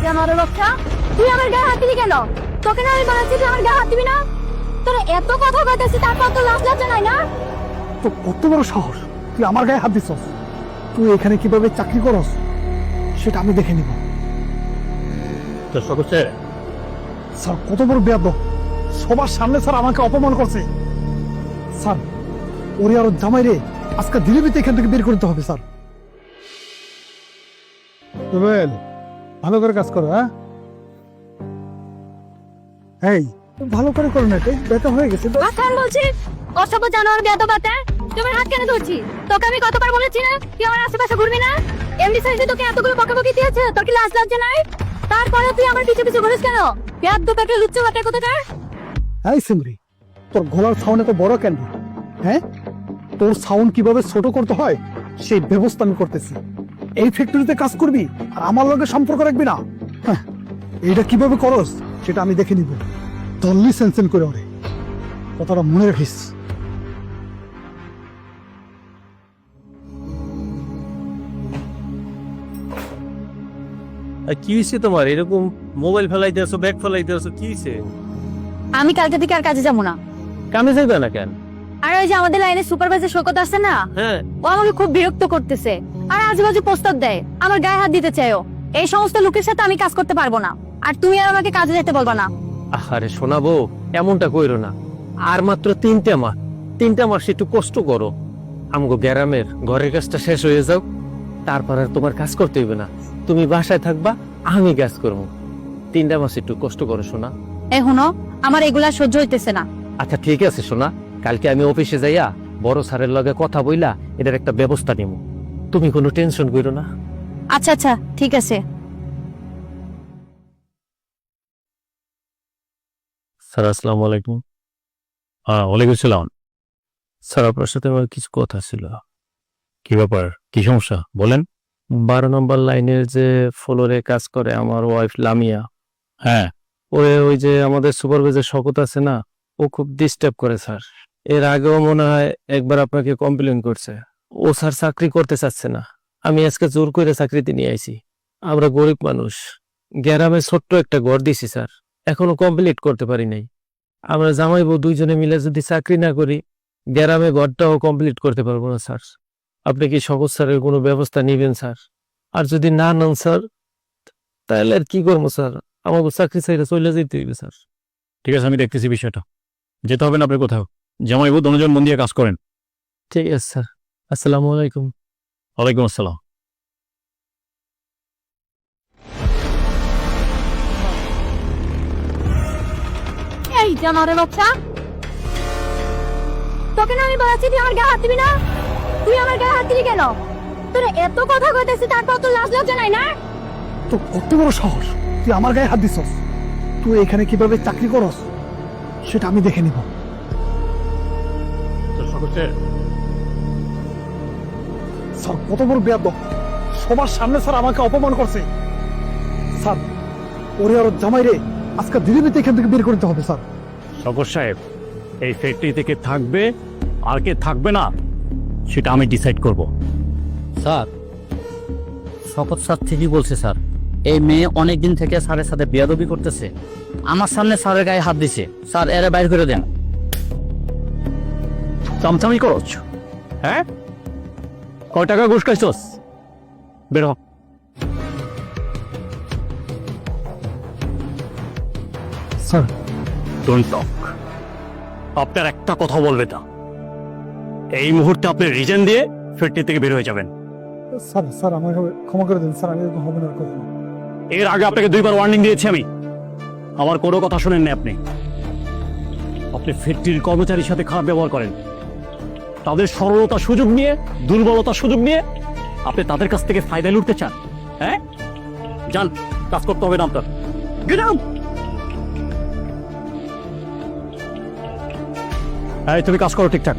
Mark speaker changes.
Speaker 1: জানোয়ারের বাচ্চা, তুই আমার গায়ে হাত দিলি কেন? তোকে না আমি বলেছি তুই আমার গায়ে হাত দিবি না? তোর এত কথা কইতেছি তারপর তো লাজ লজ্জা নাই না?
Speaker 2: তো কত বড় সাহস, তুই আমার গায়ে হাত দিছস? তুই এখানে কিভাবে চাকরি করস সেটা আমি দেখে নিব। স্যার কত বড় বেয়াদব, সবার সামনে স্যার আমাকে অপমান করছে। স্যার ওরে আর ওর জামাই রে আজকে ধীরে ধীরে এখান থেকে বের করতে হবে স্যার। রুবেল, ভালো করে কাজ করো। হ্যাঁ এই ভালো করে করো না, এটা ব্যথা হয়ে গেছে তো।
Speaker 1: আসান বলছি, অসভ্য জানোয়ার বেয়াদব বাতে, তোমার হাত কেন ধরছি? তোকে আমি কতবার বলেছি না তুই আমার আশেপাশে ঘুরবি না? এমডি সাইজে তোকে এতগুলো বকাবকি দিয়েছে, তোর কি লাজ লজ্জা নাই? তারপরে তুই আমার পিছে পিছে ঘুরিস কেন? বেয়াদব একটা লুচ্চা বাটা কোথাকার।
Speaker 2: এই সিমরি, তোর গলার সাউন্ড এত বড় কেন? হ্যাঁ, তোর সাউন্ড কিভাবে ছোট করতে হয় সেই ব্যবস্থা আমি করতেছি। এই ফ্যাক্টরিতে কাজ করবি আর আমার লগে সম্পর্ক রাখবি না? হ্যাঁ, এইটা কিভাবে করস সেটা আমি দেখে নিব। তল্লি সেন্সেন করে ওরে, কথাটা মনে রাখিস।
Speaker 3: কি হয়েছে তোমার? এরকম মোবাইল ফেলাইতে আছো, ব্যাগ ফেলাইতে আছো, কি হয়েছে?
Speaker 1: আমি কালকে থেকে আর কাজে যাবো না।
Speaker 3: কামে যাইবে না কেন?
Speaker 1: আর ওই যে আমাদের লাইনে সুপারভাইজার শোকত আছে না,
Speaker 3: হ্যাঁ,
Speaker 1: ও আমাকে খুব বিরক্ত করতেছে আর আজেবাজে প্রস্তাব দেয়, আমার গায়ে হাত দিতে চাইও। এই সমস্ত লোকের সাথে আমি কাজ করতে পারবো না, আর তুমি আর আমাকে কাজে যেতে বলবা না।
Speaker 3: আরে শোনাবো, এমনটা কইরো না। আর মাত্র 3টা মাস একটু কষ্ট করো। আমগো গ্রামের ঘরের কাজটা শেষ হয়ে যাও, তারপর আর তোমার কাজ করতে হইবে না। তুমি বাসায় থাকবা, আমি কাজ করবো। 3টা মাস একটু কষ্ট করো শোনা।
Speaker 1: এখনো আমার এগুলা সহ্য হইতেছে না।
Speaker 3: আচ্ছা ঠিক আছে শোনা, কালকে আমি অফিসে যাইয়া বড় স্যারের লগে কথা বইলা এটার একটা ব্যবস্থা নিব। তুমি কোনো টেনশন করো না।
Speaker 1: আচ্ছা আচ্ছা ঠিক আছে।
Speaker 3: স্যার আসসালামু আলাইকুম। ওয়ালাইকুম আসসালাম। স্যার আপনার সাথে আমার কিছু কথা ছিল। কি ব্যাপার, কি সমস্যা বলেন? 12 নম্বর লাইনের যে ফ্লোরে কাজ করে আমার ওয়াইফ লামিয়া, হ্যাঁ, ওই যে আমাদের সুপারভাইজার শকত আছে না, ও খুব ডিস্টার্ব করে স্যার। এর আগেও মনে হয় একবার আপনাকে কমপ্লেন করছে। ও স্যার চাকরি করতে চাচ্ছে না। আমি আজকে জোর করে চাকরিতে নিয়ে আইছি। আমরা গরিব মানুষ, গ্রামে ছোট্ট একটা ঘর দিছি স্যার, এখনো কমপ্লিট করতে পারি নাই। আমরা জামাই বউ দুইজনে মিলে যদি চাকরি না করি, গ্রামে ঘরটাও কমপ্লিট করতে পারবো না স্যার। আপনি কি শকত স্যারের কোনো ব্যবস্থা নিবেন স্যার? আর যদি না নেন স্যার, তাহলে আর কি করবো স্যার? আমাকে চাকরি চাইলে চলে যেতে হইবে স্যার।
Speaker 4: ঠিক আছে, আমি দেখতেছি বিষয়টা। যেতে হবে না আপনি কোথাও, জামাইবু দুজন মন দিয়ে কাজ করেন।
Speaker 3: ঠিক আছে স্যার, আসসালামু আলাইকুম।
Speaker 4: ওয়ালাইকুম আসসালাম।
Speaker 1: এই জানোয়ারের বাচ্চা, তোকে না আমি বলেছি তুই আমার গায়ে হাত দিবি না? তুই আমার গায়ে হাত দিলি কেন? তোর এত কথা কইতেছি তারপর তো লাজ লজ্জা নাই না?
Speaker 2: তো কত বড় সাহস, তুই আমার গায়ে হাত দিছস? তুই এখানে কিভাবে চাকরি করস সেটা আমি দেখে নিব। স্যার কত বড় বেয়াদব, সবার সামনে স্যার আমাকে অপমান করছে। স্যার ওরে আর ওর জামাই রে আজকে ধীরে ধীরে এখান থেকে বের করতে হবে স্যার।
Speaker 4: শকর সাহেব, এই ফ্যাক্টরি থেকে থাকবে আর কে থাকবে না সেটা আমি ডিসাইড করব।
Speaker 5: স্যার, শপথ স্যার ঠিকই বলছে স্যার। এই মেয়ে অনেকদিন থেকে স্যারের সাথে বেয়াদবি করতেছে, আমার সামনে স্যারের গায়ে হাত দিছে। স্যার এরা বাইর করে দেন।
Speaker 4: চামচামি করছ? হ্যাঁ, কয় টাকা ঘুষ খাইছস? বের হ।
Speaker 2: Sir
Speaker 4: don't talk. আপনার একটা কথা বলবে না। এই মুহূর্তে আপনি রিজেন দিয়ে ফ্যাক্টরি থেকে বের হয়ে যাবেন।
Speaker 2: স্যার স্যার আমাকে ক্ষমা করে দিন স্যার, আমি এরকম হবে না আর কখনো।
Speaker 4: এর আগে আপনাকে 2বার ওয়ার্নিং দিয়েছি আমি, আমার কোনো কথা শুনেন না আপনি। আপনি ফ্যাক্টরির কর্মচারীর সাথে খারাপ ব্যবহার করেন। তাদের সরলতা সুযোগ নিয়ে, দুর্বলতা সুযোগ নিয়ে আপনি তাদের কাছ থেকে ফায়দা লুটতে চান। হ্যাঁ, যান, কাজ করতে হবে না আপনার। Get out. এই তুমি কাজ করো ঠিকঠাক।